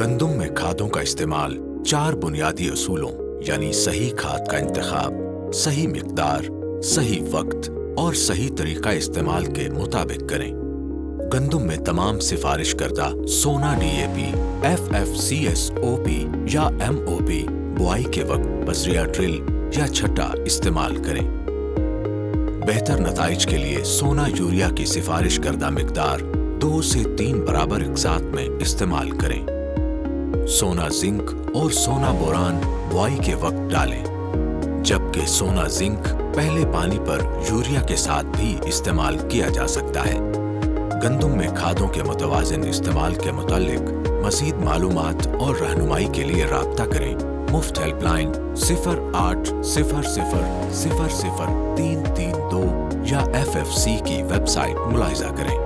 گندم میں کھادوں کا استعمال 4 بنیادی اصولوں یعنی صحیح کھاد کا انتخاب، صحیح مقدار، صحیح وقت اور صحیح طریقہ استعمال کے مطابق کریں۔ گندم میں تمام سفارش کردہ سونا D A P, F F C S O P یا ایم او پی بوائی کے وقت بذریعہ ڈرل یا چھٹا استعمال کریں۔ بہتر نتائج کے لیے سونا یوریا کی سفارش کردہ مقدار 2 سے 3 برابر اقساط میں استعمال کریں۔ سونا زنک اور سونا بوران بوائی کے وقت ڈالیں، جبکہ سونا زنک پہلے پانی پر یوریا کے ساتھ بھی استعمال کیا جا سکتا ہے۔ گندم میں کھادوں کے متوازن استعمال کے متعلق مزید معلومات اور رہنمائی کے لیے رابطہ کریں۔ مفت ہیلپ لائن 0800 00332 یا FFC کی ویب سائٹ ملاحظہ کریں۔